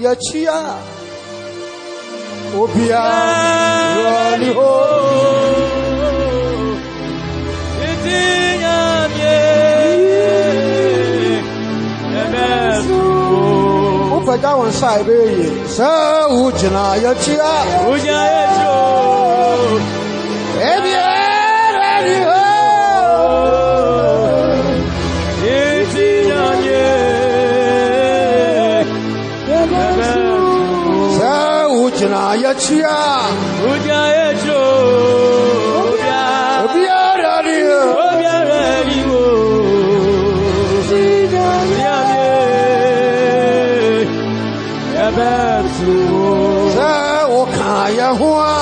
Yachia Obia Rani Ho Upada one side so Ujana Yachia Ujayo Ebia Rani Ho Yachia Ujayo Obia Radio Obia Radio Yabetu Sa Okaya Hua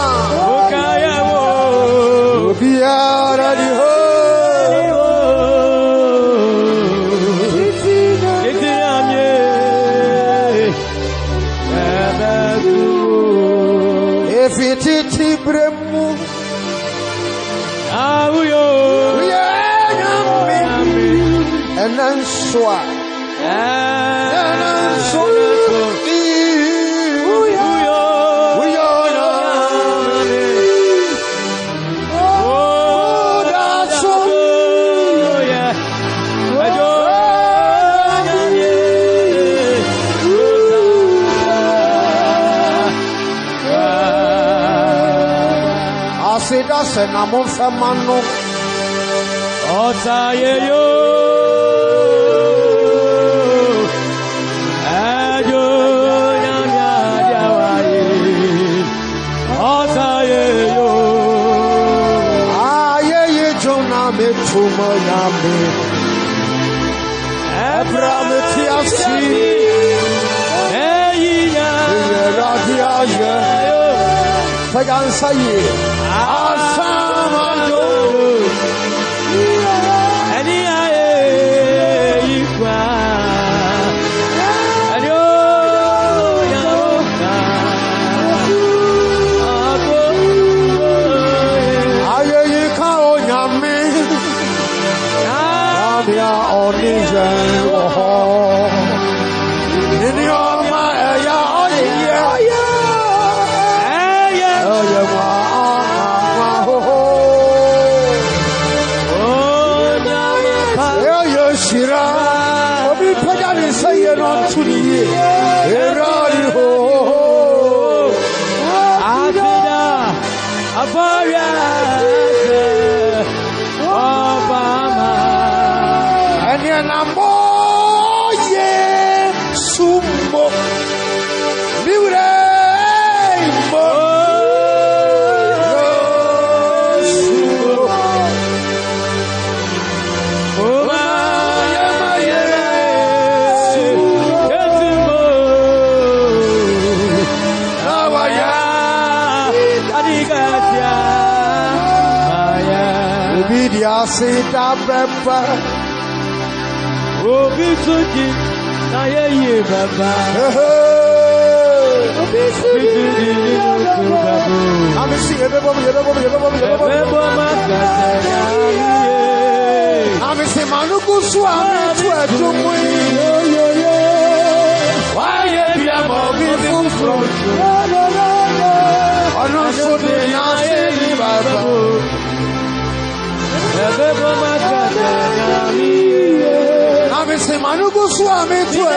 Okaya Obia Radio Fititi bremu Auyo Enanswa Enanswa Seda senamon famano Otayeyo Ayo nyanya jawaye Otayeyo Ayeye jona metumo yame Abraham tiasi Eyinya Radia ye Fagansaye Asamado Aniaye Ikwa Adio Yaoka Abo Aye Yika Onyame Abia Onizen Oho Ninyoma Eya Oye Shira, Obi Pajani say not to the Erariho Avida Avaria Obama and Yanamo Ye Sumo Mure Sita Baba Obi Suji na ye Baba Obi Suji Baba I'm see everybody I'm see Manuku Swami to a Jumwe Why you have Obi from I'm not so the Baba I'm a Manuku Swami to a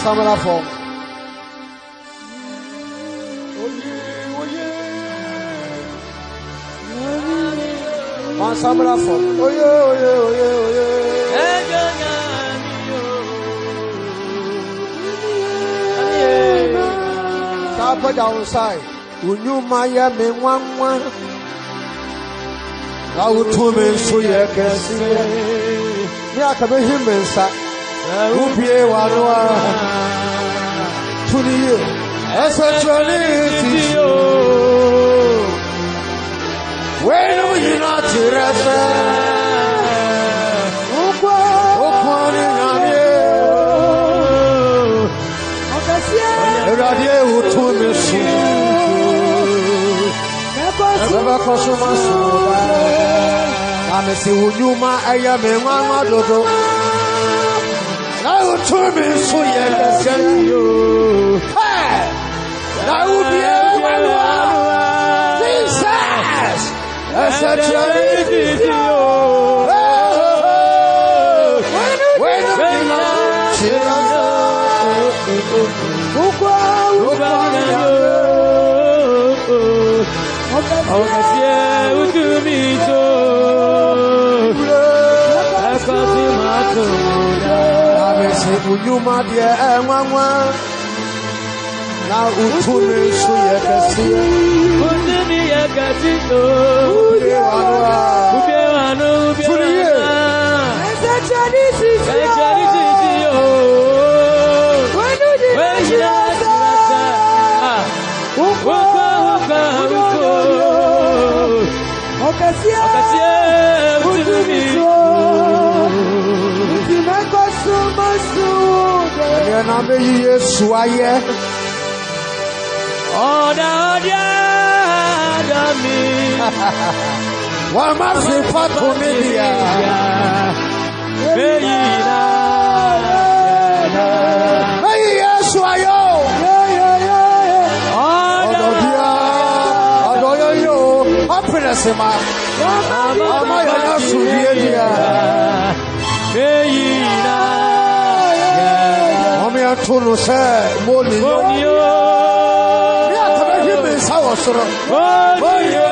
Samara form. One Samara form. Oh yeah. Tap downside. Unu maya me one. I would to me so you can see. Yeah, come him and sa. Upie wanwa tuniye asatwaliti yo wenu yinatirasa okwani namye radie utumesu baba kosumasu amesi unyuma ayame mama dodo now to me so yes you hey now be Jesus as a charity when Unyuma dia enwanwa na utune so yekasi utune yekasi to ubiwano esa charity yo wenu di okasia utune na me Yesu aye oda mi wa ma se fa ko mi dia meina Yesu ayo oda yo apre se ma ama ya su dia meina Tunu say money yo ya tabe him sawo soro money yo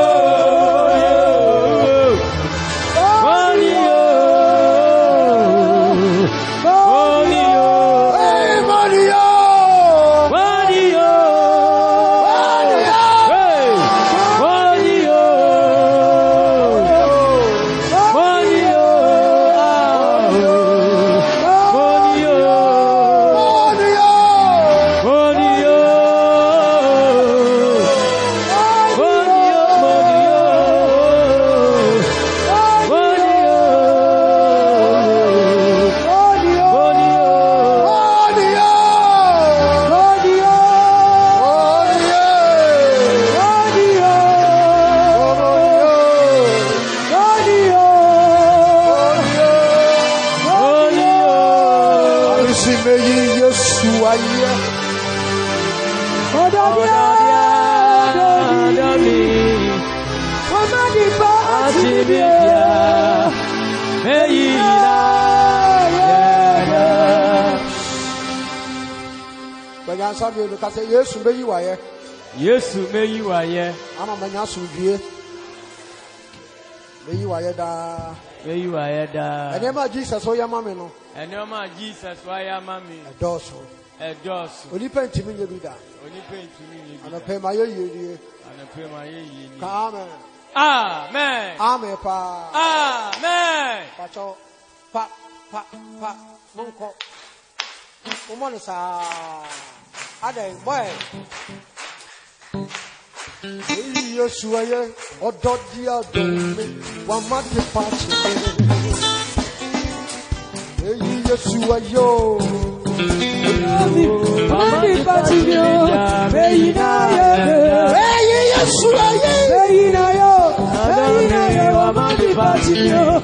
Yesu meyi waye ama manya sudie meyi waye da enema Jesus o yama me no enema Jesus wa yama me edoso oni pentimi nye bi da ana pe ma ye yie amen amen pa amen pacho pa monko o mo sa adai boy Yesu aye ododia do me wa mate pachi Yesu ayo mate pachi yo Yesu aye Yeah.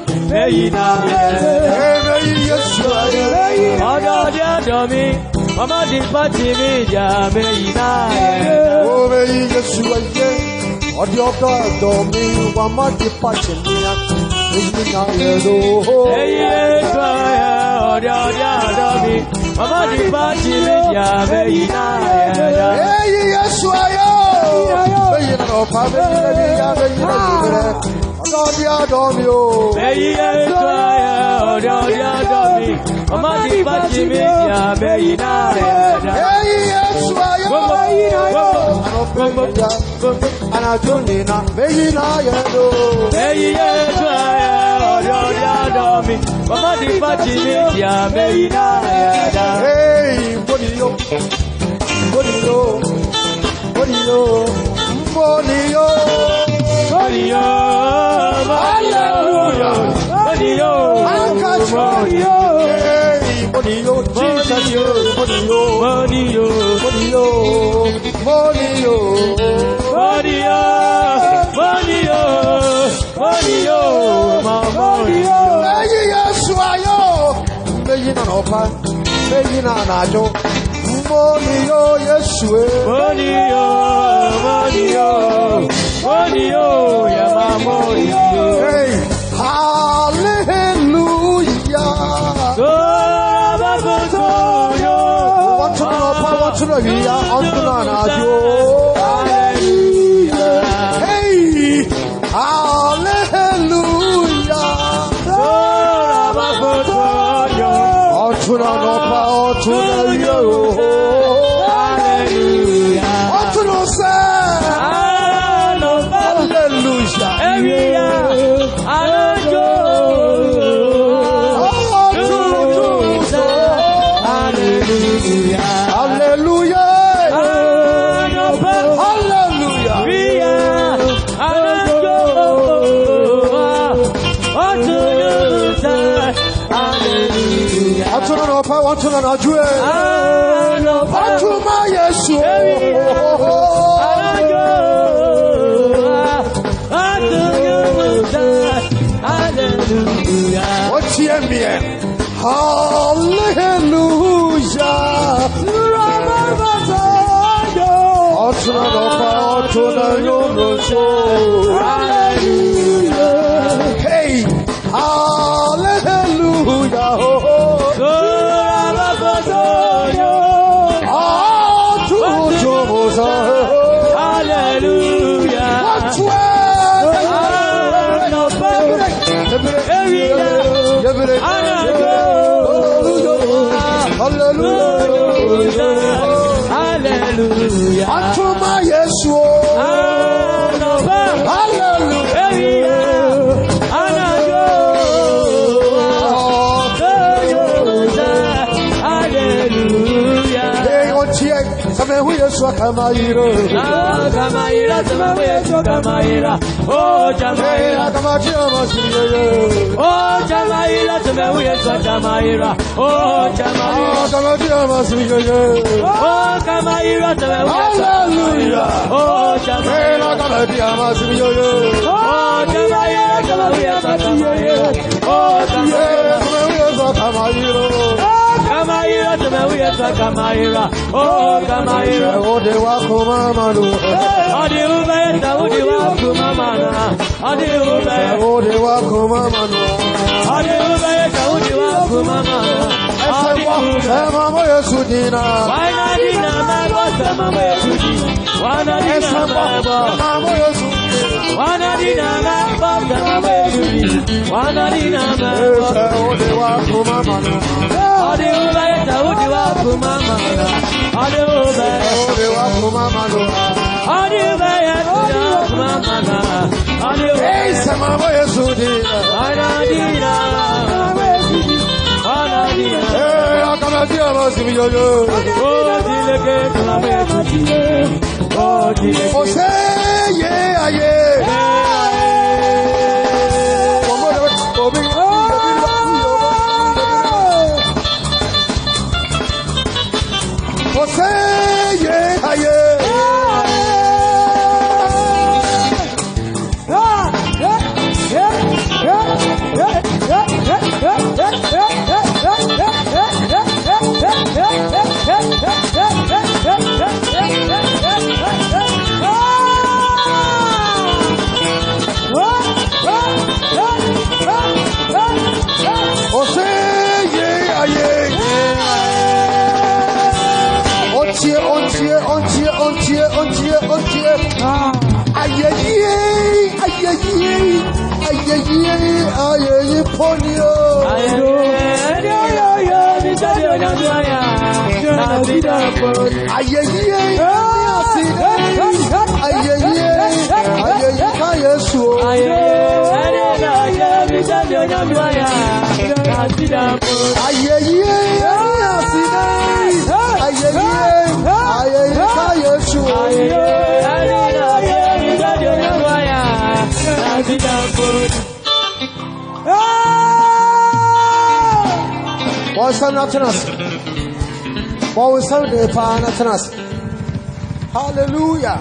Hallelujah.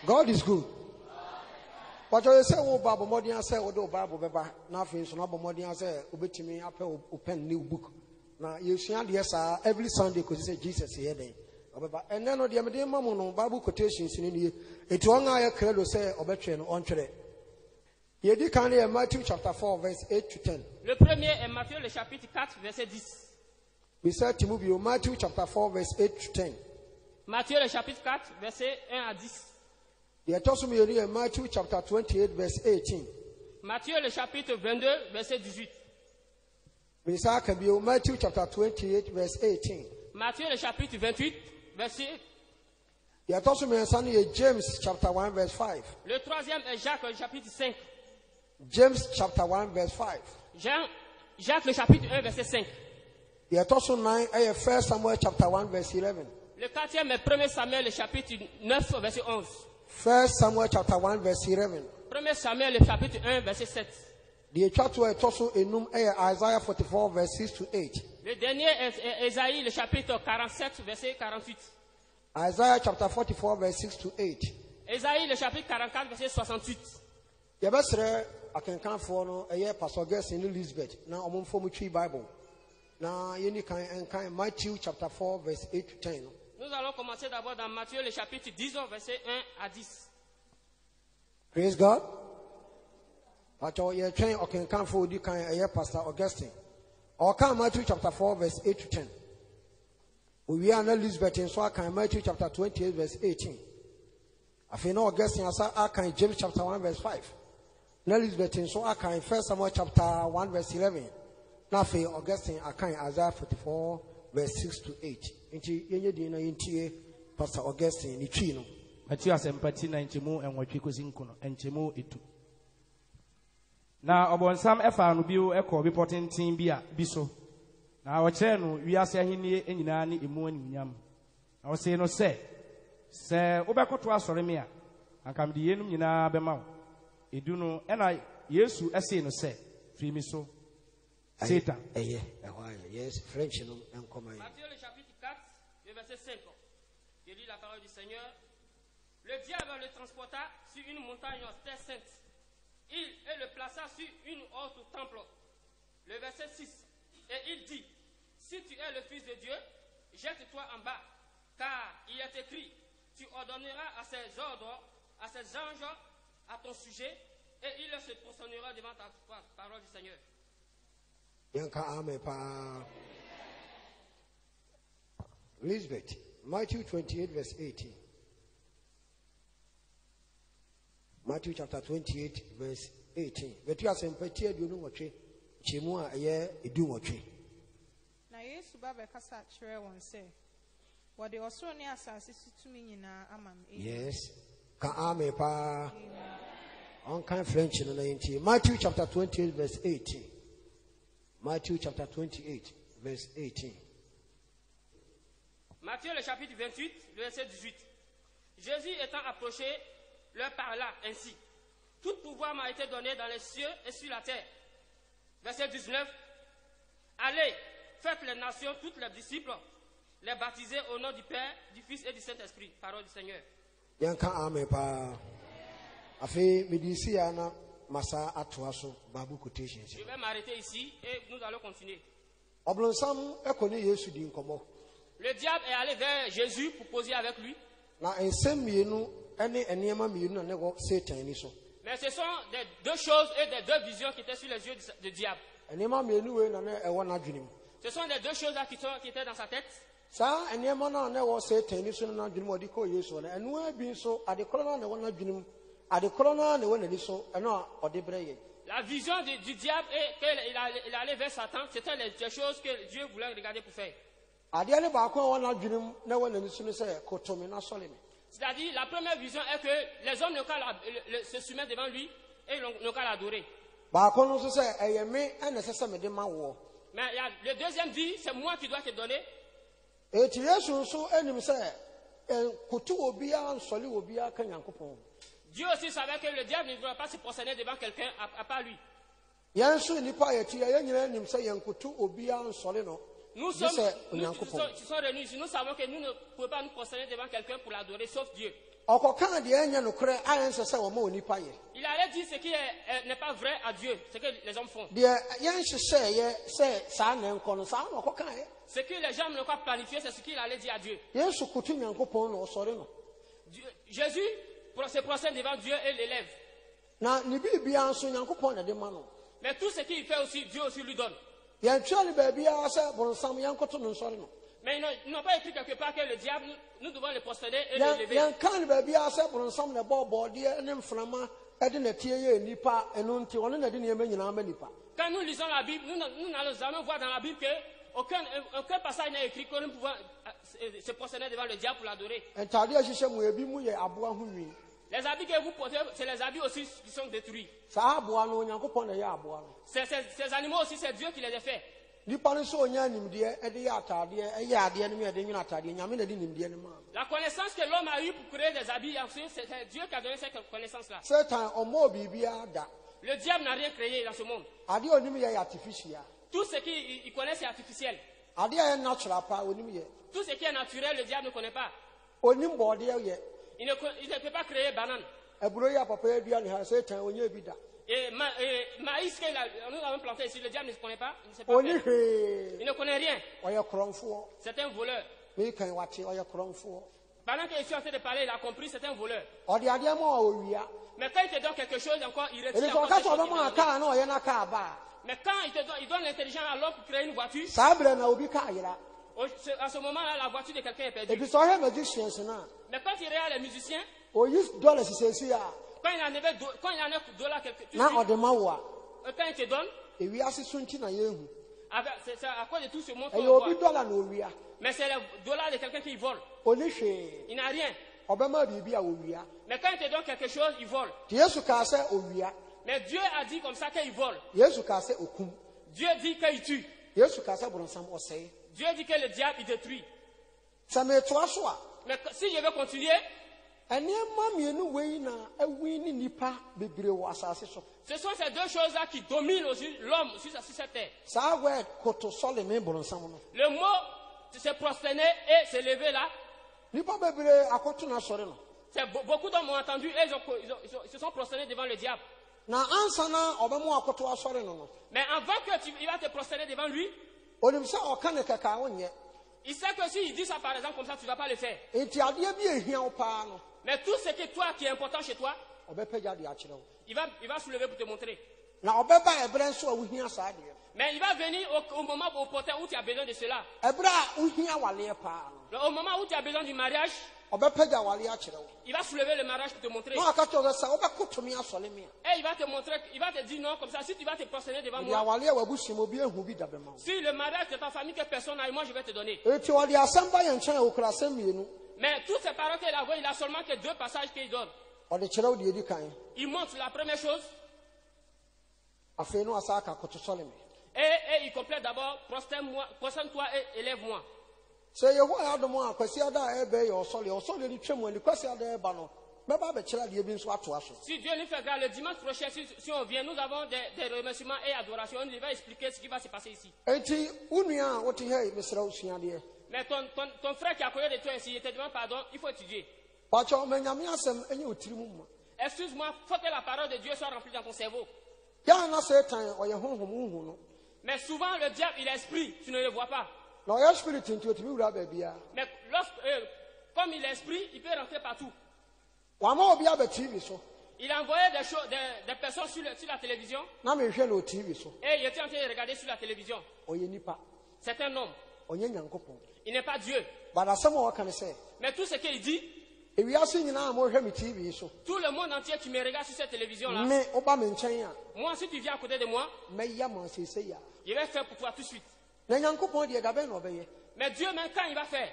God is good. But I say, oh, Bible, more than I say, oh, Bible, nothing, so no more than I say, obey me, open new book. Now, you see, yes, every Sunday, because say Jesus here then. And then, the American Mamma, Bible quotations in the it won't I clearly say, obey on today. Il dit quand il est Matthieu chapitre 4 verset 8 to 10. Le premier est Matthieu le chapitre 4 verset 10. We said to move you Matthew chapter 4 verse 8 to 10. Matthieu le chapitre 4 verset 1 à 10. Il est aussi mieux Matthew chapter 28 verse 18. Matthieu le chapitre 22 verset 18. We said can be Matthew chapter 28 verse 18. Matthieu le chapitre 28 verset. Il est aussi mieux James chapter 1 verse 5. Le troisième est Jacques le chapitre 5. James chapter 1 verse 5. Jacques le chapitre 1 verset 5. Il est aussi 9 et 1 Samuel chapter 1 verse 11. Le quatrième est 1 Samuel le chapitre 9 verset 11. 1 Samuel chapter 1 verse 11. 1 Samuel le chapitre 1 verset 7. The chapter est aussi enum est Isaiah 44 verse 6 to 8. Le dernier est Ésaïe le chapitre 47 verset 48. Isaiah chapter 44 verse 6 to 8. Ésaïe le chapitre 44 verset 68. Yabasre akenkanfo no eye Pastor Gerson Elizabeth na omomfo mu twi Bible. Na yeni kan Matthew chapter 4 verse 8 to 10. Nous allons commencer d'abord dans Matthieu le chapitre 10 verset 1 à 10. Praise God. Pato ye twen okenkanfo di kan eye Pastor Augustine. Or kan Matthew chapter 4 verse 8 to 10. We are Elizabeth in so kan Matthew chapter 28 verse 18. Afei na Augustine asa kan James chapter 1 verse 5. Na Elizabeth in so kan 1 Samuel chapter 1 verse 11. Na afei Augustine akan Isaiah 44 verse 6 to 8. Nti yenye di na yentie Pastor Augustine ni twi no. Matthew asempati na nchemu enwatwe kosi nkono nchemu etu. Na obonsam efa no bio ekọ bipọtintin bi a biso. Na ọkyerẹ no wiase ahenie enyina ne emu anyunyam. Na o se no se obekoto asọre me a anka mede yenum nyina bema wo. Edu no ena Yesu ese no se firi mi so Satan. Yes, French no enkoma. Matthieu le chapitre 4, le verset 5. Je lis la parole du Seigneur. Le diable le transporta sur une montagne en terre sainte. Il le plaça sur une haute temple. Le verset 6. Et il dit, si tu es le Fils de Dieu, jette-toi en bas, car il est écrit, tu ordonneras à ses ordres, à ses anges, à ton sujet, et il se prosternera devant ta parole du Seigneur. Elizabeth, Matthew 28 verse 18. Matthew chapter 28 verse 18. But you are sympathetic, you know what? Chimua, a do what? Na Yesu baba kasa chere won say, what the also near assassin to me in amam. Yes. Ka ame pa. On kind French in the 19. Matthew chapter 28 verse 18. Matthew chapter 28 verse 18. Matthieu le chapitre 28, le verset 18. Jésus étant approché, leur parla ainsi. Tout pouvoir m'a été donné dans les cieux et sur la terre. Verset 19. Allez, faites les nations, toutes les disciples, les baptiser au nom du Père, du Fils et du Saint-Esprit. Parole du Seigneur. Yanka ame pa. Afi medisi ana masa atoaso babu quotation. Je vais m'arrêter ici et nous allons continuer. Oblonsam ekoni Yesu di nkomo. Le diable est allé vers Jésus pour poser avec lui. Na ensem mienu ene eniema mienu na nego Satan ni so. Mais ce sont des deux choses et des deux visions qui étaient sur les yeux du diable. Eniema mienu we na ewo na dwenim. Ce sont les deux choses qui étaient dans sa tête. Sa eniema na ewo Satan ni so na dwenim odi ko Yesu na enu abi so adekoro na ewo na dwenim La vision du diable est qu'il allait vers Satan, c'était les choses que Dieu voulait regarder pour faire. C'est-à-dire, la première vision est que les hommes n'ont qu'à se soumettre devant lui et n'ont qu'à l'adorer. Mais le deuxième dit, c'est moi qui dois te donner. Dieu aussi savait que le diable ne devrait pas se prosterner devant quelqu'un à part lui. Nous sommes réunis ici, nous savons que nous ne pouvons pas nous prosterner devant quelqu'un pour l'adorer, sauf Dieu. Il allait dire ce qui n'est pas vrai à Dieu, ce que les hommes font. Ce que les gens n'ont pas planifié, c'est ce qu'il allait dire à Dieu. Jésus se prosterne devant Dieu et l'élève. Mais tout ce qu'il fait aussi, Dieu aussi lui donne. Mais ils n'ont pas écrit quelque part que le diable, nous devons le prosterner et le lever. Quand nous lisons la Bible, nous allons voir dans la Bible qu'aucun passage n'est écrit que nous pouvons se prosterner devant le diable pour l'adorer. Les habits que vous portez, c'est les habits aussi qui sont détruits. Ces animaux aussi, c'est Dieu qui les a faits. La connaissance que l'homme a eue pour créer des habits, c'est Dieu qui a donné cette connaissance-là. Le diable n'a rien créé dans ce monde. Tout ce qu'il connaît, c'est artificiel. Tout ce qui est naturel, le diable ne connaît pas. Il ne peut pas créer banane. Et maïs que nous avons planté ici, le diable ne connaît pas. Il ne sait pas faire. Il ne connaît rien. C'est un voleur. Pendant que je suis en train de parler, il a compris, c'est un voleur. Mais quand il te donne quelque chose, encore, il retire encore quelque chose. Mais quand il donne l'intelligence à l'homme pour créer une voiture, à ce moment-là, la voiture de quelqu'un est perdue. Mais quand il regarde les musiciens, quand il en a $, quand il te donne, c'est à cause de tout ce monde qu'on voit. Mais c'est le dollar de quelqu'un qui vole. Il n'a rien. Mais quand il te donne quelque chose, il vole. Mais Dieu a dit comme ça qu'il vole. Dieu dit qu'il tue. Dieu dit que le diable il détruit. Mais si je veux continuer, ce sont ces deux choses-là qui dominent l'homme sur cette terre. Le mot se prosterner et se lever là. Beaucoup d'hommes ont entendu et ils se sont prosternés devant le diable. Mais avant qu'il va te prosterner devant lui, il sait que s'il dit ça par exemple comme ça, tu ne vas pas le faire. Mais tout ce que toi qui est important chez toi, il va soulever pour te montrer. Mais il va venir au moment opportun où tu as besoin de cela. Au moment où tu as besoin du mariage, il va soulever le mariage pour te montrer. Et il va te montrer, il va te dire non, comme ça, si tu vas te prosterner devant moi, si le mariage de ta famille que personne n'a, moi je vais te donner. Mais toutes ces paroles qu'il a vues, il a seulement que 2 passages qu'il donne. Il montre la première chose. Et il complète d'abord, prosterne-toi et élève-moi. Si Dieu nous fait grâce, le dimanche prochain, si on vient, nous avons des remerciements et adorations. On va expliquer ce qui va se passer ici. Mais ton frère qui a connu de toi ici, il te demande pardon, il faut étudier. Excuse-moi, il faut que la parole de Dieu soit remplie dans ton cerveau. Mais souvent, le diable, il est esprit, tu ne le vois pas. Mais comme il est esprit, il peut rentrer partout. Il a envoyé des personnes sur la télévision. Et il était en train de regarder sur la télévision. C'est un homme. Il n'est pas Dieu. Mais tout ce qu'il dit, Tout le monde entier qui me regarde sur cette télévision-là. Moi, si tu viens à côté de moi, je vais faire pour toi tout de suite. Mais Dieu, même quand il va faire,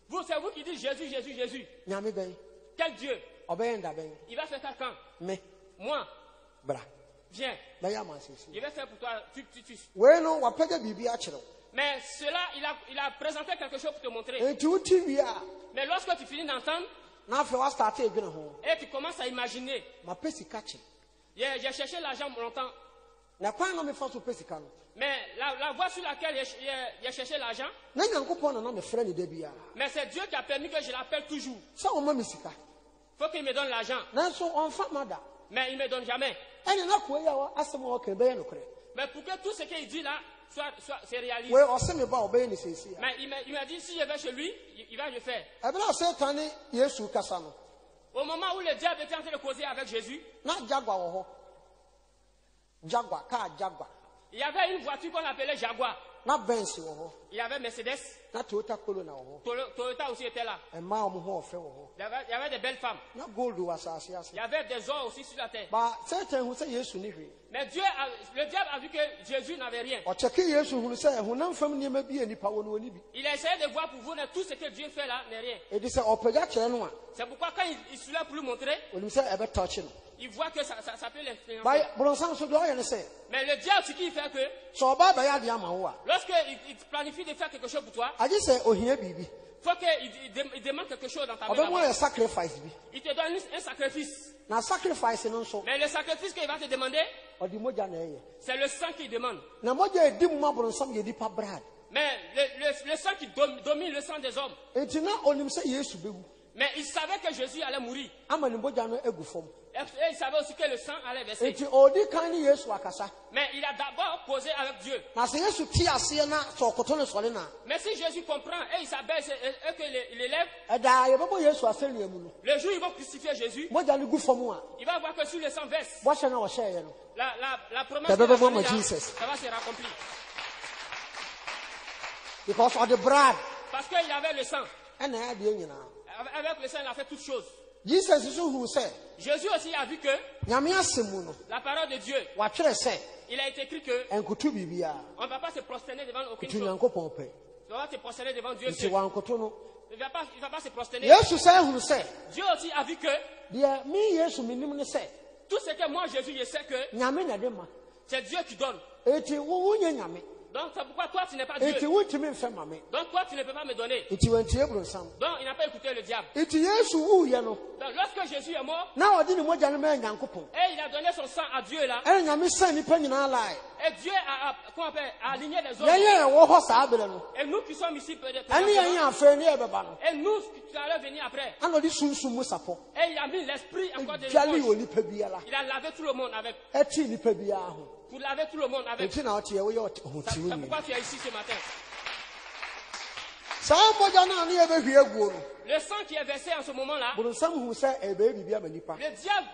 vous, c'est vous qui dites Jésus, Jésus, Jésus. Quel Dieu? Il va faire quelqu'un. Moi. Viens. Je vais faire pour toi. Mais cela, il a présenté quelque chose pour te montrer. Mais lorsque tu finis d'entendre, et tu commences à imaginer, j'ai cherché l'argent longtemps. Mais la voie sur laquelle j'ai cherché l'argent, mais c'est Dieu qui a permis que je l'appelle toujours. Il faut qu'il me donne l'argent. Mais il ne me donne jamais. Mais pour que tout ce qu'il dit là soit réalisé. Mais il m'a dit, si je vais chez lui, il va le faire. Au moment où le diable était en train de causer avec Jésus, il y avait une voiture qu'on appelait Jaguar. Il y avait Mercedes. Toyota aussi était là. Il y avait des belles femmes. Il y avait des ors aussi sur la terre. Mais le diable a vu que Jésus n'avait rien. Il a essayé de voir pour vous tout ce que Dieu fait là n'est rien. C'est pourquoi quand il soulève pour lui montrer, il voit que ça peut l'influencer. Mais le diable, ce qu'il fait que, lorsqu'il planifie de faire quelque chose pour toi, il faut qu'il demande quelque chose dans ta vie. Il te donne un sacrifice. Mais le sacrifice qu'il va te demander, c'est le sang qu'il demande. Mais le sang qui domine le sang des hommes. Mais il savait que Jésus allait mourir. Et il savait aussi que le sang allait verser. Mais il a d'abord causé avec Dieu. Mais si Jésus comprend et il s'abaisse et qu'il élève, le jour où ils vont crucifier Jésus, il va voir que sur le sang verse, la promesse de la ça va se raccomplir. Parce qu'il avait le sang. Avec le sang, il a fait toutes choses. Jésus aussi a vu que la parole de Dieu, il a été écrit que on ne va pas se prosterner devant aucune chose. On va se prosterner devant Dieu seul. Il ne va pas se prosterner. Dieu aussi a vu que tout ce que moi Jésus je sais que c'est Dieu qui donne. Donc c'est pourquoi toi tu n'es pas Dieu. Donc toi tu ne peux pas me donner. Donc il n'a pas écouté le diable. Donc lorsque Jésus est mort, et il a donné son sang à Dieu là, et Dieu a aligné les hommes. Et nous qui sommes ici peut-être, et nous qui allons venir après, et il a mis l'esprit encore de l'époque. Il a lavé tout le monde avec. Pour laver tout le monde avec. C'est pourquoi tu es ici ce matin. Le sang qui est versé en ce moment-là, le diable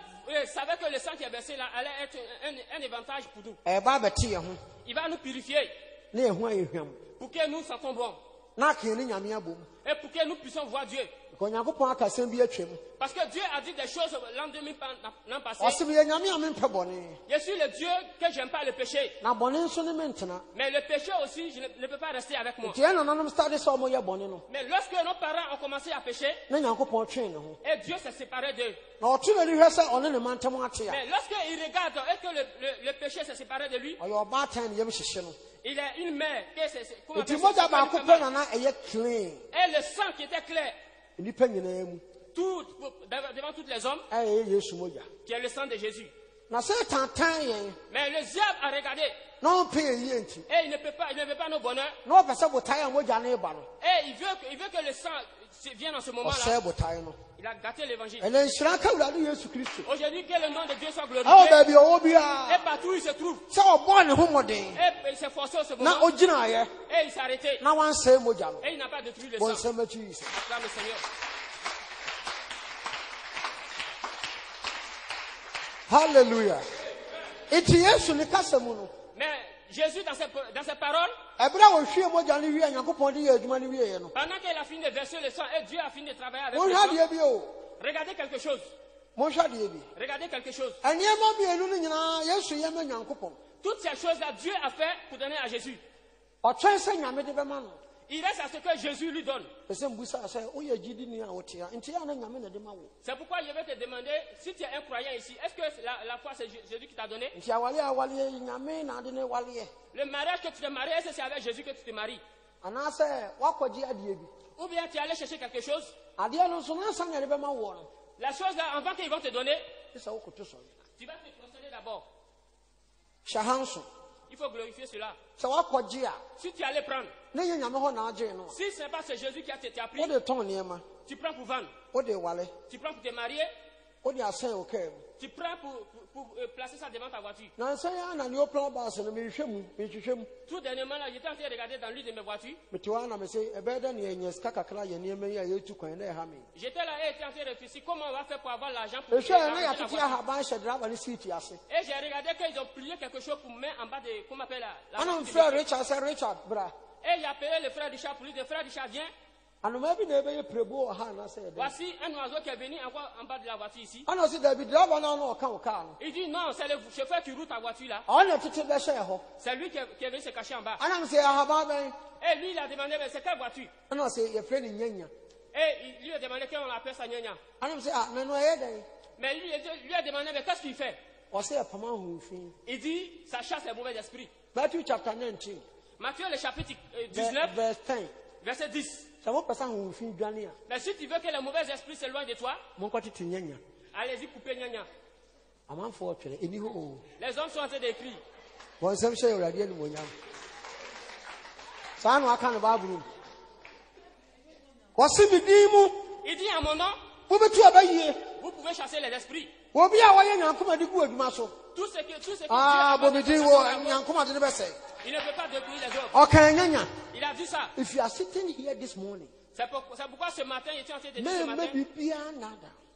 savait que le sang qui est versé là allait être un avantage pour nous. Il va nous purifier pour que nous sentons bon. Et pour que nous puissions voir Dieu. Parce que Dieu a dit des choses l'an passé. Je suis le Dieu que j'aime pas le péché. Mais le péché aussi, je ne peux pas rester avec moi. Mais lorsque nos parents ont commencé à pécher, et Dieu s'est séparé d'eux. Mais lorsqu'il regarde et que le péché s'est séparé de lui, il est une mère. Et le sang qui était clair. Tout, devant tous les hommes, qui est le sang de Jésus. Mais le diable a regardé. Et il ne veut pas nos bonheurs. Et il veut que le sang vienne en ce moment-là. Il a gâté l'évangile. Aujourd'hui, que le nom de Dieu soit glorifié. Et partout où il se trouve. Et il s'est forcé en ce moment. Et il s'est arrêté. Et il n'a pas détruit le sang. Acclame le Seigneur. Hallelujah. Mais Jésus, dans ses paroles, pendant qu'il a fini de verser le sang et Dieu a fini de travailler avec le sang, regardez quelque chose. Regardez quelque chose. Toutes ces choses-là, Dieu a fait pour donner à Jésus. Il reste à ce que Jésus lui donne. C'est pourquoi je vais te demander, si tu es un croyant ici, est-ce que la foi c'est Jésus qui t'a donné? Le mariage que tu te maries, est-ce que c'est avec Jésus que tu te maries? Ou bien tu es allé chercher quelque chose? La chose là, avant qu'ils vont te donner, tu vas te procéder d'abord. Il faut glorifier cela. Si tu allais prendre, si ce n'est pas ce Jésus qui a pris, tu prends pour vendre, tu prends pour te marier, tu prends pour placer ça devant ta voiture. Tout dernièrement, là, j'étais en train de regarder dans l'une de mes voitures. J'étais là et j'étais en train de réfléchir comment on va faire pour avoir l'argent pour et j'ai regardé qu'ils ont plié quelque chose pour mettre en bas de, comment on appelle la et j'ai appelé le frère Richard pour lui dire, frère Richard, viens. Voici un oiseau qui est venu encore en bas de la voiture ici. Il dit non, c'est le chauffeur qui roule ta voiture là. C'est lui qui est venu se cacher en bas. Et lui il a demandé, mais c'est quelle voiture? Et il lui a demandé qu'on appelle ça Nyanya. Mais lui a demandé, mais qu'est-ce qu'il fait? Il dit, ça chasse les mauvais esprits. Matthieu le chapitre 19, verset 10. Mais si tu veux que les mauvais esprits s'éloignent de toi, allez-y couper Nyanya. Les hommes sont en train d'écrire. Il dit à mon nom, vous pouvez chasser les esprits. Tout ce que Dieu a fait, il ne peut pas détruire les autres. Il a dit ça. If you are sitting here this morning, c'est pourquoi ce matin, il était en train de dire ce matin,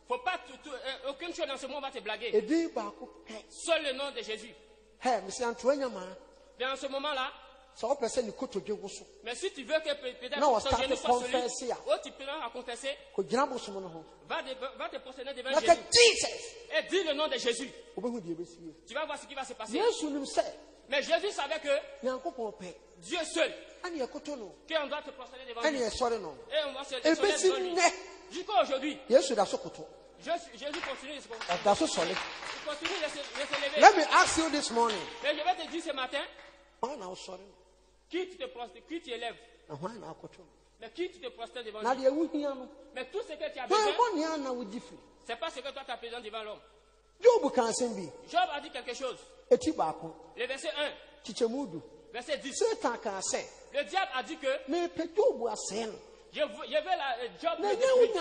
faut pas aucune chose dans ce monde va te blaguer. Seul le nom de Jésus. Dans ce moment-là, mais si tu veux que peut-être ton genou soit solide, ou tu peux à confesser, va te procéder devant Jésus. Et dis le nom de Jésus. Tu vas voir ce qui va se passer. Mais Jésus savait que Dieu seul, qu'on doit te procéder devant lui. Et on va se procéder devant lui. Jusqu'à aujourd'hui, Jésus continue de se lever. Let me ask you this morning. Mais je vais te dire ce matin, qui tu te élèves? Mais qui tu te prostères devant lui? Mais tout ce que tu as besoin, c'est pas ce que toi tu as besoin devant l'homme. Job a dit quelque chose. Le verset 1. Verset 10. Le diable a dit que je veux Job le détruire.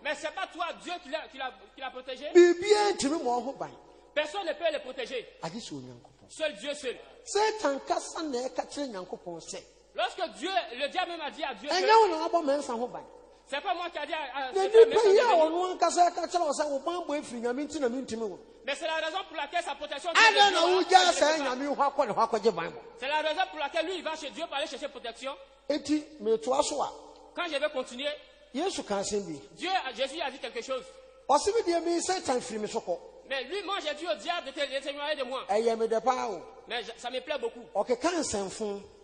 Mais c'est pas toi, Dieu, qui l'a protégé. Personne ne peut le protéger. Seul Dieu seul. Lorsque Dieu, le diable même a dit à Dieu, c'est pas moi qui a dit à mais c'est la raison pour laquelle sa protection. C'est la raison pour laquelle lui il va chez Dieu pour aller chercher protection. Quand je vais continuer, Jésus a dit quelque chose. Mais lui, moi, j'ai dit au diable de t'éloigner de moi. Mais ça me plaît beaucoup.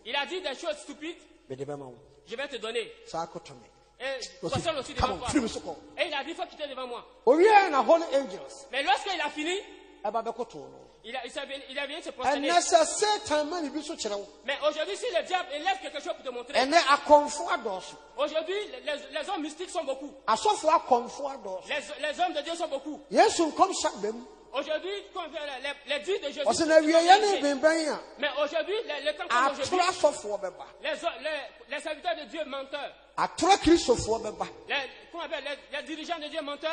Il a dit des choses stupides. Je vais te donner. Et personne aussi devant toi. Et il a dit, il faut quitter devant moi. Mais lorsqu'il a fini, il est venu se prosterner. Mais aujourd'hui, si le diable élève quelque chose pour te montrer, aujourd'hui, les hommes mystiques sont beaucoup. Les hommes de Dieu sont beaucoup. Aujourd'hui, les dieux de Jésus. Mais aujourd'hui, le temps comme aujourd'hui, les serviteurs de Dieu menteurs. Les dirigeants de Dieu menteurs.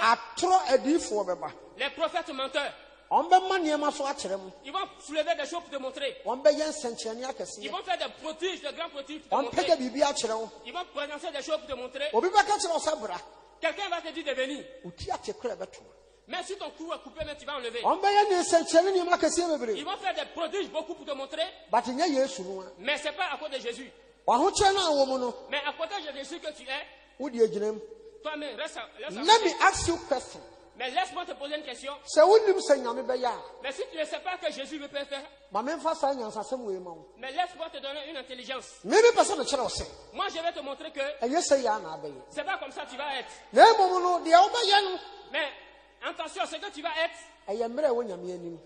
Les prophètes menteurs. Ils vont soulever des choses pour te montrer. Ils vont faire des prodiges, des grands prodiges pour te montrer. Ils vont prononcer des choses pour te montrer. Quelqu'un va te dire de venir. Mais si ton cou est coupé, mais tu vas enlever. Ils vont faire des prodiges beaucoup pour te montrer. Mais ce n'est pas à cause de Jésus. Mais à côté de Jésus que tu es, toi-même, reste. Let me ask you a question. Mais laisse-moi te poser une question. Mais si tu ne sais pas que Jésus veut faire, mais laisse-moi te donner une intelligence. Moi, je vais te montrer que c'est pas comme ça que tu vas être. Mais attention, ce que tu vas être,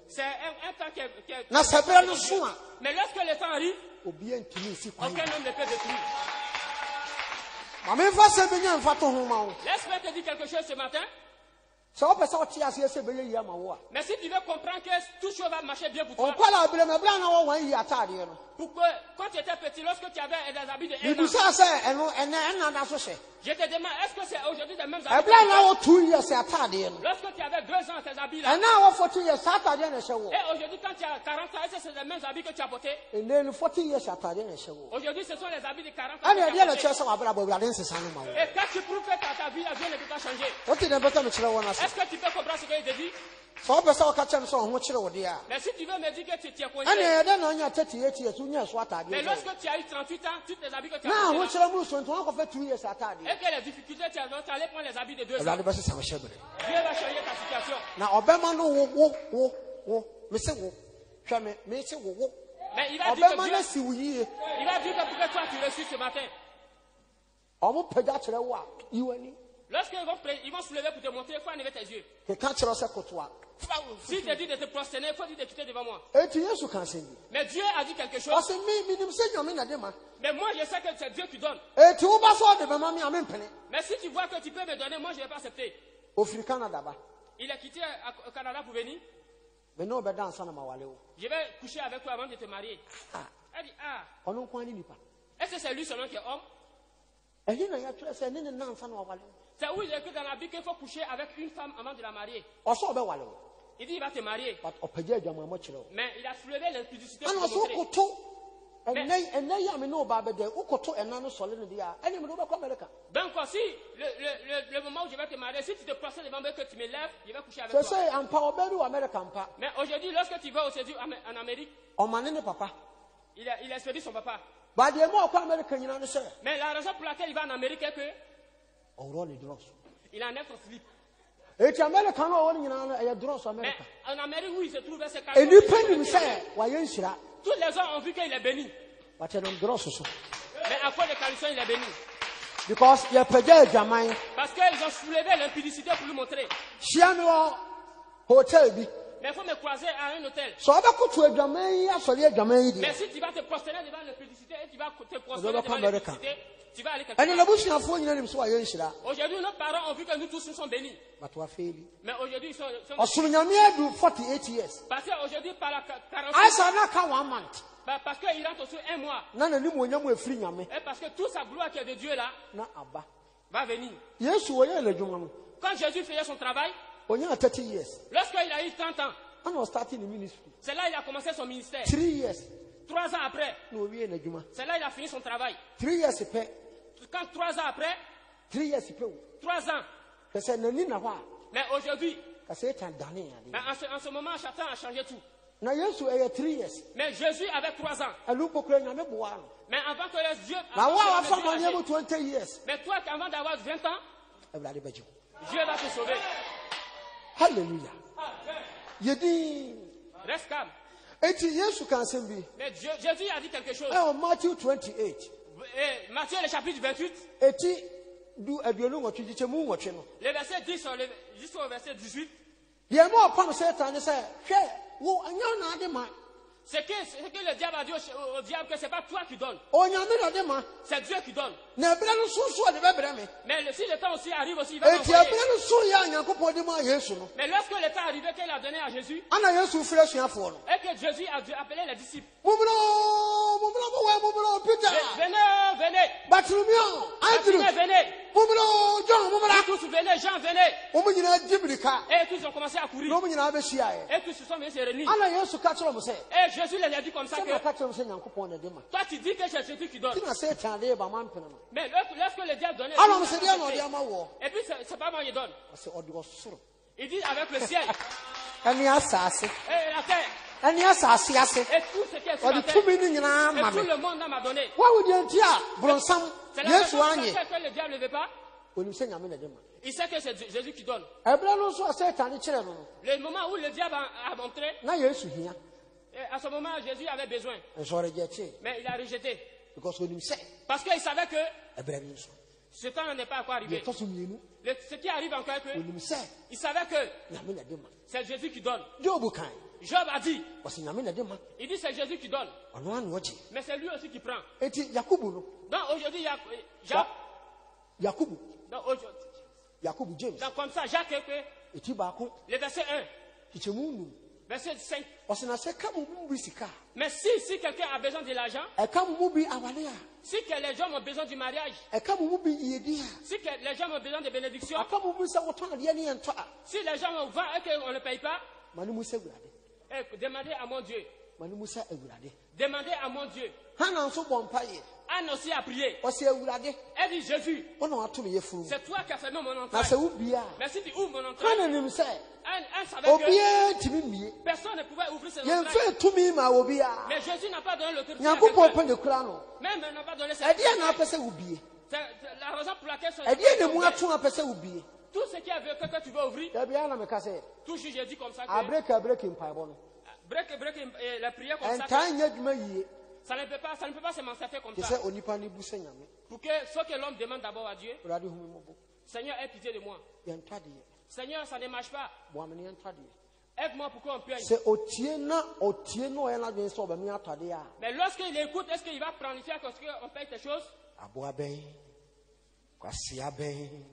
c'est un temps qui est... Mais lorsque le temps arrive, aucun homme ne peut détruire. Laisse-moi te dire quelque chose ce matin. Mais si tu veux comprendre que tout chose va marcher bien pour toi, pourquoi quand tu étais petit, lorsque tu avais des habits de 1 an, je te demande, est-ce que c'est aujourd'hui les mêmes habits? Lorsque tu avais 2 ans, tes habits là. Et aujourd'hui, quand tu as 40 ans, est-ce que c'est les mêmes habits que tu as portés? Aujourd'hui, ce sont les habits de 40 ans. Et quand tu prouves que ta vie, Dieu ne peut pas changer. Est-ce que tu peux comprendre ce que je te dis? Mais si tu veux me dire que tu es coincé, mais lorsque tu as eu 38 ans, toutes les habits que tu as portés, et que les difficultés, tu as allé prendre les habits de 2 ans, Dieu va changer ta situation. Mais il va dire que pour que toi tu reçus ce matin. Lorsqu'ils vont soulever pour te montrer, il faut enlever tes yeux. Si tu dis de te prosterner, il faut dire de quitter devant moi. Mais Dieu a dit quelque chose. Mais moi je sais que c'est Dieu qui donne. Mais si tu vois que tu peux me donner, moi je ne vais pas accepter. Il a quitté au Canada pour venir. Je vais coucher avec toi avant de te marier. Elle dit, est-ce que c'est lui seulement qui est homme? C'est où il est écrit dans la Bible qu'il faut coucher avec une femme avant de la marier. Il dit il va te marier. Mais il a soulevé l'impudicité pour te montrer. Donc si le moment où je vais te marier, si tu te procèdes devant moi que tu me lèves, je vais coucher avec toi. Mais aujourd'hui, lorsque tu vas au séjour en Amérique, il a expédié son papa. Mais la raison pour laquelle il va en Amérique est que il a un être slip. Mais en Amérique où il se trouve, c'est tous les gens ont vu qu'il est béni. Mais à cause de Calisson, il est béni. Parce qu'ils ont soulevé l'impudicité pour lui montrer. Mais il faut me croiser à un hôtel. Mais si tu vas te prosterner devant l'impudicité et tu vas te prosterner devant l'impudicité, tu vas aller quelque part. Aujourd'hui, nos parents ont vu que nous tous nous sommes bénis. Mais aujourd'hui, ils sont parce qu'aujourd'hui, par la 40 parce qu'il rentre sur 1 mois. Et parce que toute sa gloire qui est de Dieu là va venir. Quand Jésus faisait son travail, lorsqu'il a eu 30 ans, c'est là qu'il a commencé son ministère. 3 ans après, c'est là qu'il a fini son travail. Quand 3 ans après, 3 ans. Mais aujourd'hui, en ce moment, Satan a changé tout. Mais Jésus avait 3 ans. Mais avant que Dieu. Mais toi, avant d'avoir 20 ans, Dieu va te sauver. Alléluia. Reste calme. Mais Jésus a dit quelque chose. Matthieu 28. Matthieu, le chapitre 28. Le verset 10 jusqu'au verset 18. C'est que le diable a dit au diable que ce n'est pas toi qui donnes. C'est Dieu qui donne. Mais si le temps aussi arrive aussi, il va m'envoyer. Mais lorsque le temps arrivé qu'il a donné à Jésus, et que Jésus a appelé les disciples. Venez. Venez. Tous venez, Jean venez. Et tous ont commencé à courir. Et tous se sont mis se réunir. Et Jésus les a dit comme ça que toi tu dis que c'est Jésus qui donne. Mais lorsque le diable donnait, et puis c'est pas moi qui donne. Il dit avec le ciel. Et la terre. Et tout ce qui est sur la terre. Et tout le monde m'a donné. C'est la raison pour laquelle le diable ne veut pas. Il sait que c'est Jésus qui donne. Le moment où le diable a montré, à ce moment, Jésus avait besoin. Mais il a rejeté. Parce qu'il savait que ce temps n'est pas encore arrivé. Ce qui arrive encore, il savait que c'est Jésus qui donne. Job a dit, il dit c'est Jésus qui donne. Mais c'est lui aussi qui prend. Donc aujourd'hui, donc comme ça, Jacques, le verset 1, verset 5. Mais si quelqu'un a besoin de l'argent, si les gens ont besoin du mariage, si les gens ont besoin de bénédictions, si les gens ont vendent et qu'on ne paye pas, demandez à mon Dieu. Demandez à mon Dieu. Anne aussi a prié. Elle dit Jésus, c'est toi qui as fermé mon entrée. Mais si tu ouvres mon entrée, Anne savait que personne ne pouvait ouvrir ses entrées. Mais Jésus n'a pas donné l'autorité à quelqu'un. Même n'a pas donné cette autorité. C'est la raison pour laquelle tout ce qui est que tu veux ouvrir, toujours j'ai dit comme ça que la prière comme ça, ça ne peut pas se manifester comme ça. Pour que ce que l'homme demande d'abord à Dieu, Seigneur, aie pitié de moi. Seigneur, ça ne marche pas. Aide-moi pour qu'on puisse. Mais lorsqu'il écoute, est-ce qu'il va planifier qu'on paye des choses?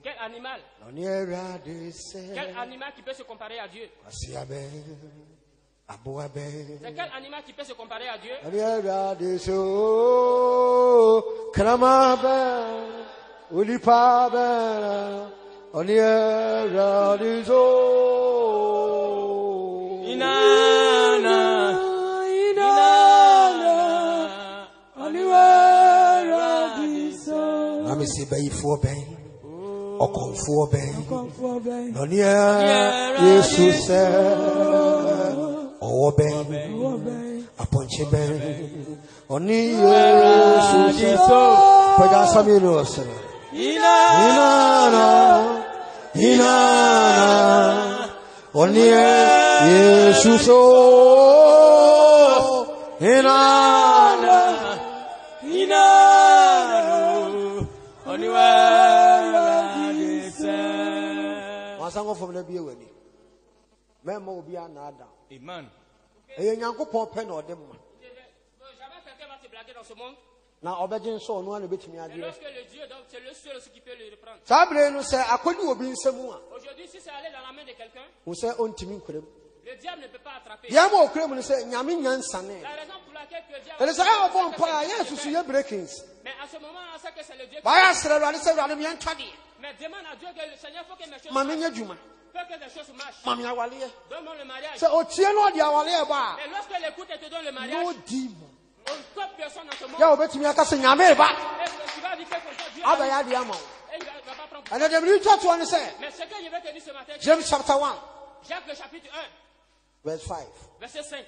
Quel animal? Quel animal qui peut se comparer à Dieu? C'est quel animal qui peut se comparer à Dieu? Amen. J'avais quelqu'un va te blaguer dans ce monde. Mais lorsque le Dieu, donc c'est le seul qui peut le reprendre. Aujourd'hui, si c'est allé dans la main de quelqu'un, le diable ne peut pas attraper. La raison pour laquelle le diable mais à ce moment, on sait que c'est le Dieu qui mais demande à Dieu que le Seigneur faut que mes choses marchent. Faut que les choses marchent. Donne-moi le mariage. Mais lorsque l'écoute te donne le mariage, aucune personne dans ce monde tu vas dire que comme ça, Dieu mais ce que je vais te dire ce matin, James chapter 1, Jacques le chapitre 1, verse 5. verset 5.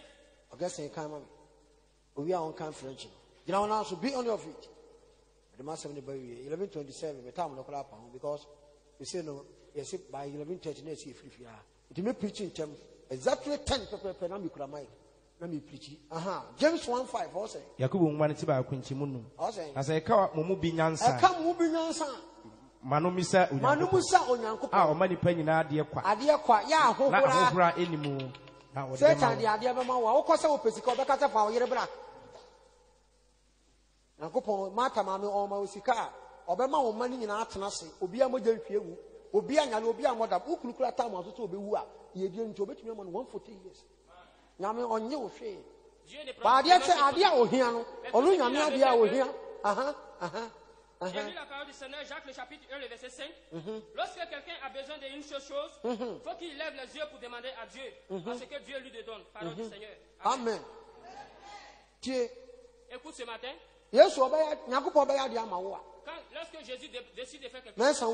We are on conference. You know, now, so be on your feet. The master of the 11:27, the time of the because you say no, yes, by 11:30, it may preach in terms exactly 10 people per number. Let me preach. James 1:5 also. Yakubu Manitiba Quinchimunum. As I come, Mumubinansa. I come Mubinansa. Manumisa Unyanko. Our money penny idea qua. Idea qua, yeah, Hopra anymore. Certain the idea of Mama, of course, I will physical because of our year. Nankopon mata mame o ma osika obema wo mani nyina atena se obi amoja hwiewu obi anya na obi amoda ukulukula tam asoso obewu a yedie nti obetumi ama no 140 years nyame onye wo hwe ba dia se adia ohia no onu nyame adia ohia J'ai lu la parole du Seigneur, Jacques le chapitre 1, le verset 5. Lorsque quelqu'un a besoin d'une chose, faut qu'il lève les yeux pour demander à Dieu, parce que Dieu lui donne. Parole du Seigneur. Amen. Dieu. Écoute ce matin. Yes, lorsque Jésus décide de faire quelque chose, quand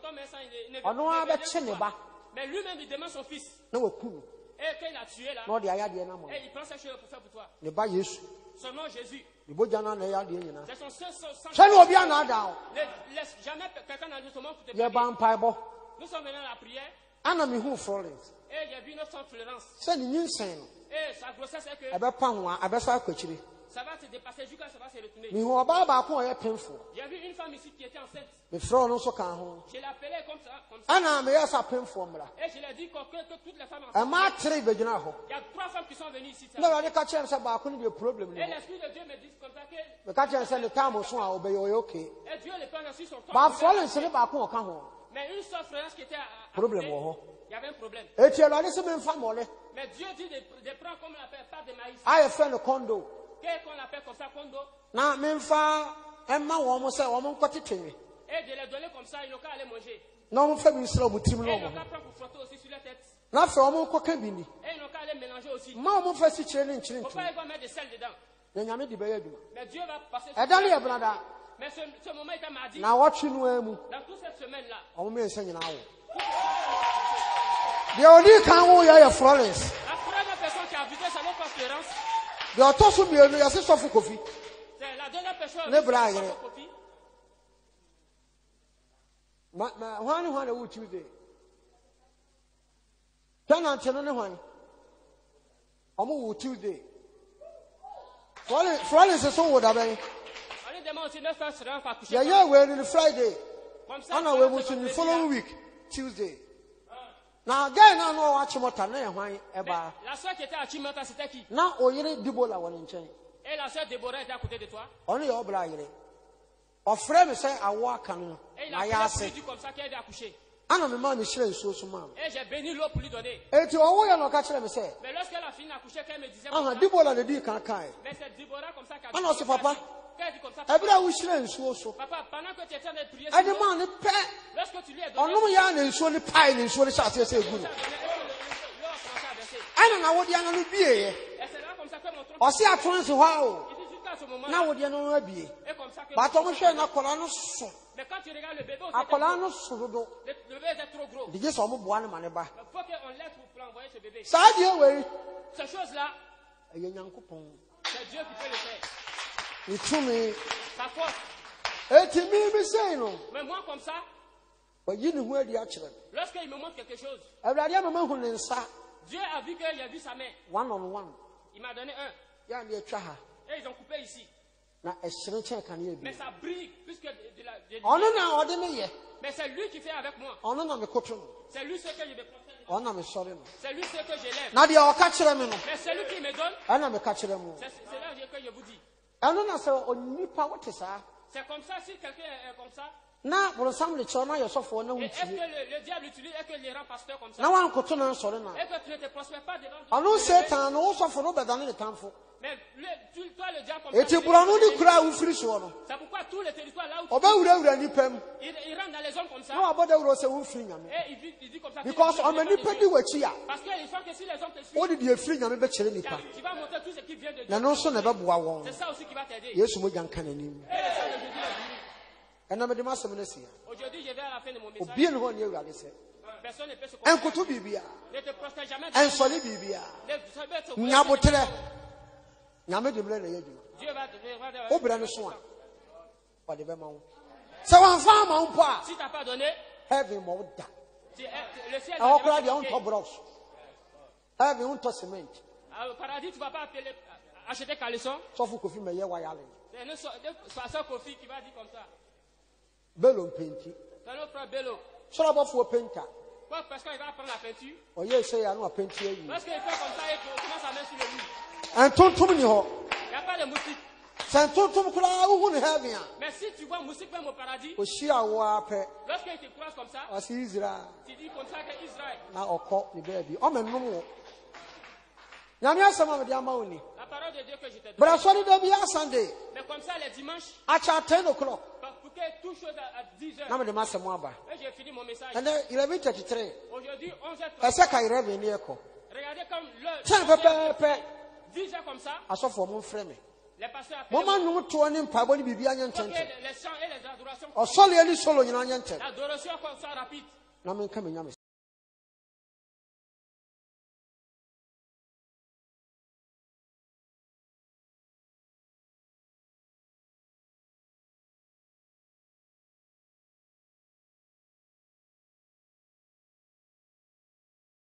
on met ça, il ne Mais lui-même, il demande son fils. Et qu'il a tué là. Et il prend cette chose pour faire pour toi. Son nom Jésus. C'est son seul sang. Laisse jamais quelqu'un dans ce monde pour te prier. Nous sommes venus à la prière. Et il y a vu notre Florence. Et sa grossesse est que ça va se dépasser jusqu'à ça va se retourner. Il y a vu une femme ici qui était enceinte. Je l'ai appelée comme ça. Et je lui ai dit que toutes les femmes enceintes. Il y a 3 femmes qui sont venues ici. Et l'Esprit de Dieu me dit comme ça que. Et Dieu le prend aussi son temps. Mais une seule frère qui était à côté, il y avait un problème. Mais Dieu dit de prendre comme on l'appelle pas de maïs. Qu'est-ce qu'on appelle comme ça, kondo? Et de les donner comme ça, ils n'ont qu'à aller manger. Et ils n'ont qu'à prendre pour frotter aussi sur la tête. Et ils n'ont qu'à aller mélanger aussi. Pourquoi ils vont mettre des sel dedans? Mais Dieu va passer sur ça. Mais ce moment était mardi. Dans toute cette semaine-là. La première personne qui a visité sa notre Florence. C'est la dernière personne. Kofi. demande aussi 9 heures sera pas couché. Yeah, we're in Friday. Comme ça, And we will see the following week, Tuesday. Now again, I know what you want to know. La soeur qui était à Chimota, c'était qui? Now, oh, you need Dibola one in chain. Et la soeur Déborah était à côté de toi? Only your brother. Or friend say I walk and I ask comme ça qu'elle a accouché. And my mom is sharing so man. Et j'ai béni l'eau pour lui donner. Et tu vois, you know, catch them say. Mais lorsqu'elle a fini d'accoucher, qu'elle me disait. Ah, Dibola the can't. Mais c'est Déborah comme ça qu'elle a dit. Ah non, papa. Qu'elle dit comme ça. Every wish and so. Papa, pendant que tu étais en train de prier. And the man lorsque tu lui as donné. On no yarn and so the pine and so the shot say good. I don't know what you are going to be. Et c'est là comme ça que mon tronc. Or see a trans wow. Now what you know be. But I'm sure not Colano. Mais quand tu regardes le bébé, le bébé est trop gros. Il faut qu'on laisse pour envoyer ce bébé. Ça dit ces choses-là, c'est Dieu qui peut le faire. Il trouve sa force. Et tu me sais non. Mais moi comme ça, lorsqu'il me montre quelque chose, Dieu a vu qu'il a vu sa main. One on one. Il m'a donné un. Et ils ont coupé ici. Mais ça brille plus que de la. Mais c'est lui qui fait avec moi. C'est lui ce que je vais prendre. C'est lui ce que j'élève. Mais c'est lui qui me donne. C'est là que je vous dis. C'est comme ça, si quelqu'un est comme ça. Et est-ce que le diable utilise et que les rend pasteurs comme ça? Et que tu ne te prospères pas devant Dieu. Mais toi, le diable comme ça. C'est pourquoi tous les territoires là où tu il rentre dans les zones comme ça. Et il dit comme ça. Because parce qu'il faut que si les hommes te suivent, tu vas montrer tout ce qui vient de Dieu. C'est ça aussi qui va t'aider. Aujourd'hui, je vais à la fin de mon message. Personne ne peut se comprendre. Ne te prostère jamais. Dieu va te si tu n'as pas donné, le ciel au paradis, tu ne vas pas appeler, acheter caleçon. C'est sa soeur Kofi qui va dire comme ça. Bello penti. C'est notre frère Bello. Pourquoi? Parce qu'il va prendre la peinture. Lorsqu'il fait comme ça, il commence à mettre sur le lit. Il n'y a pas de moustique. Mais si tu vois moustique même au paradis, lorsqu'il te croise comme ça, tu dis comme ça que Israël. La parole de Dieu que je te donne. Mais comme ça, les dimanches, pour que tout chose à 10 heures. Et j'ai fini mon message. Aujourd'hui, 11h30. Regardez comme l'heure. 10 heures comme ça. Les pasteurs appellent. Les chants et les adorations. L'adoration soit rapide.